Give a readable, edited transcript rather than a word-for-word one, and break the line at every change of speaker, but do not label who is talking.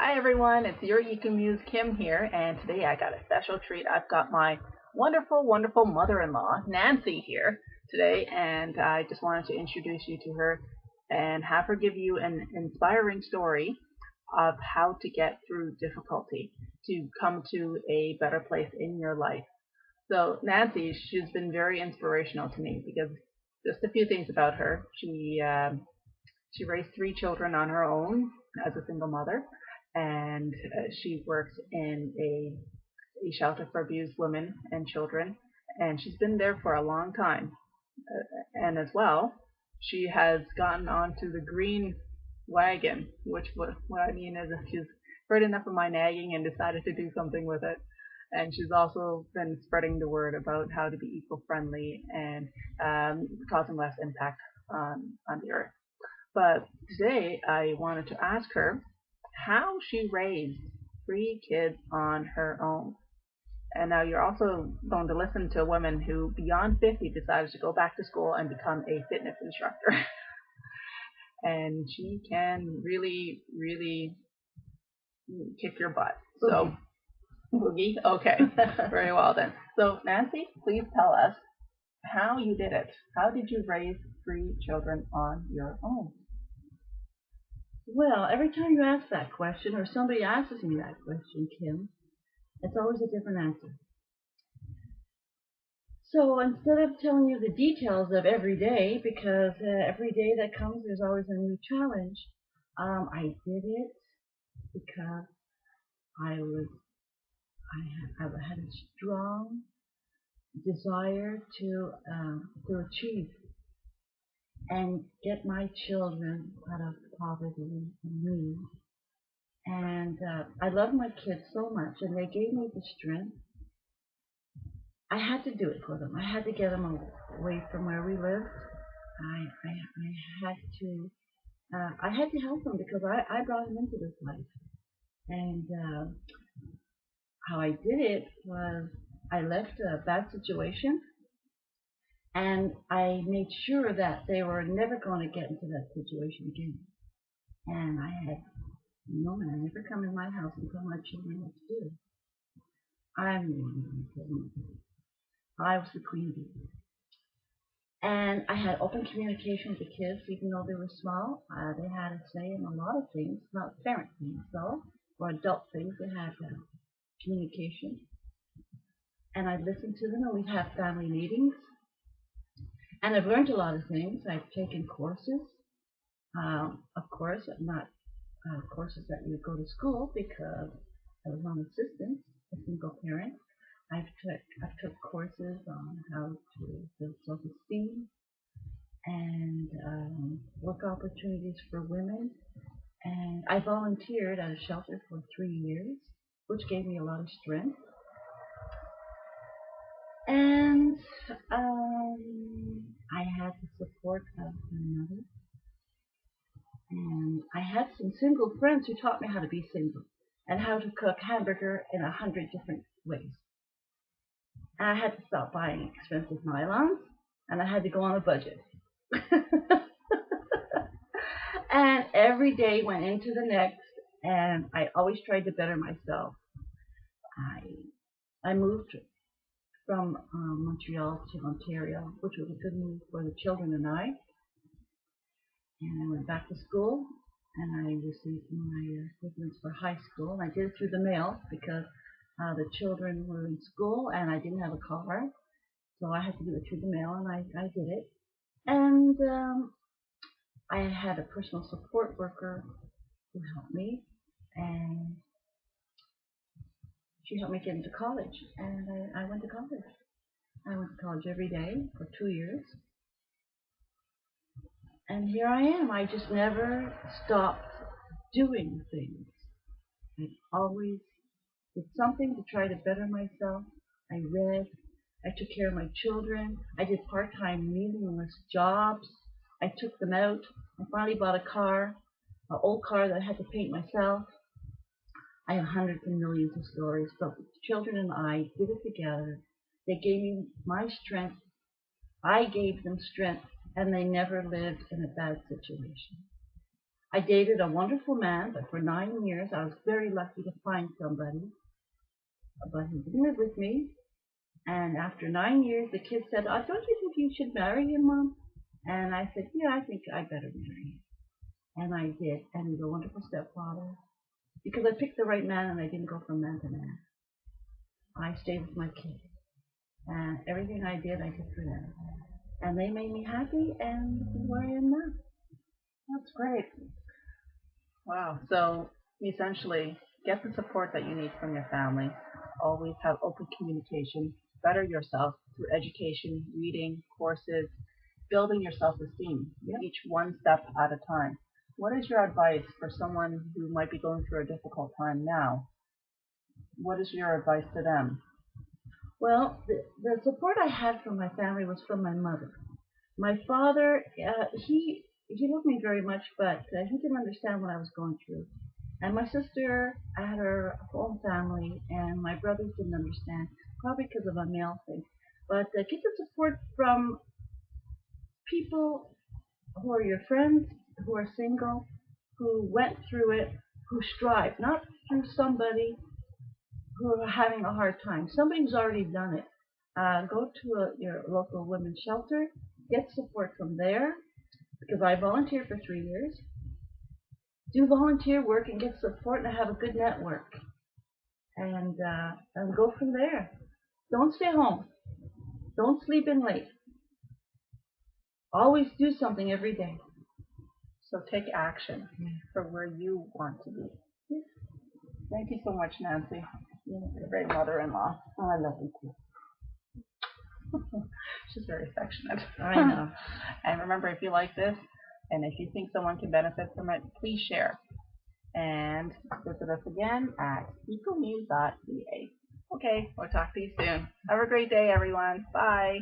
Hi everyone, it's your Muse Kim here, and today I got a special treat. I've got my wonderful, wonderful mother-in-law, Nancy, here today, and I just wanted to introduce you to her and have her give you an inspiring story of how to get through difficulty to come to a better place in your life. So Nancy, she's been very inspirational to me because just a few things about her. She raised three children on her own as a single mother, and she works in a shelter for abused women and children, and she's been there for a long time. And as well, she has gotten onto the green wagon, which what I mean is she's heard enough of my nagging and decided to do something with it. And she's also been spreading the word about how to be eco-friendly and causing less impact on the earth. But today I wanted to ask her how she raised three kids on her own. And now you're also going to listen to a woman who, beyond 50, decided to go back to school and become a fitness instructor. And she can really, really kick your butt. So, boogie? Okay, very well then. So, Nancy, please tell us how you did it. How did you raise three children on your own?
Well, every time you ask that question, or somebody asks me that question, Kim, it's always a different answer. So instead of telling you the details of every day, because every day that comes, there's always a new challenge, I did it because I was, I had a strong desire to achieve and get my children out of poverty and need. And I love my kids so much, and they gave me the strength. I had to do it for them. I had to get them away from where we lived. I had to I had to help them because I brought them into this life. And how I did it was I left a bad situation, and I made sure that they were never going to get into that situation again. And I had no man ever come in my house and tell my children what to do. I'm the one who told them. I was the queen bee. And I had open communication with the kids, even though they were small. They had a say in a lot of things, not parent things though, or adult things. They had communication. And I'd listen to them, and we'd have family meetings. And I've learned a lot of things. I've taken courses, of course, not courses that you would go to school because I was on assistance, a single parent. I've took courses on how to build self-esteem and work opportunities for women. And I volunteered at a shelter for 3 years, which gave me a lot of strength. And I had the support of my mother. And I had some single friends who taught me how to be single and how to cook hamburger in 100 different ways. And I had to stop buying expensive nylons, and I had to go on a budget. And every day went into the next, and I always tried to better myself. I moved from Montreal to Ontario, which was a good move for the children and I. And I went back to school, and I received my equivalents for high school. And I did it through the mail because the children were in school, and I didn't have a car, so I had to do it through the mail, and I did it. And I had a personal support worker who helped me, and she helped me get into college, and I went to college. I went to college every day for 2 years, and here I am. I just never stopped doing things. I always did something to try to better myself. I read. I took care of my children. I did part-time meaningless jobs. I took them out. I finally bought a car, an old car that I had to paint myself. I have hundreds and millions of stories, but the children and I did it together. They gave me my strength. I gave them strength, and they never lived in a bad situation. I dated a wonderful man, but for 9 years I was very lucky to find somebody, but he didn't live with me. And after 9 years, the kid said, "Don't you think you should marry him, Mom?" And I said, "Yeah, I think I better marry him." And I did. And he's a wonderful stepfather because I picked the right man and I didn't go from man to man. I stayed with my kids. And everything I did for them. And they made me happy, and this is where I am now.
That's great. Wow. So essentially, get the support that you need from your family. Always have open communication. Better yourself through education, reading, courses, building your self-esteem,
Yep.
each one step at a time. What is your advice for someone who might be going through a difficult time now? What is your advice to them?
Well, the support I had from my family was from my mother. My father, he loved me very much, but he didn't understand what I was going through. And my sister had her own family, and my brothers didn't understand, probably because of a male thing. But get the support from people who are your friends, who are single, who went through it, who strive, not through somebody who are having a hard time. Somebody who's already done it. Go to your local women's shelter, get support from there, because I volunteered for 3 years. Do volunteer work and get support and have a good network, and go from there. Don't stay home. Don't sleep in late. Always do something every day.
So take action for where you want to be.
Yes.
Thank you so much, Nancy.
Yes.
You're a great mother-in-law.
Oh, I love you too.
She's very affectionate.
I know.
And remember, if you like this, and if you think someone can benefit from it, please share. And visit us again at ecomuse.ca. Okay, we'll talk to you soon. Have a great day, everyone. Bye.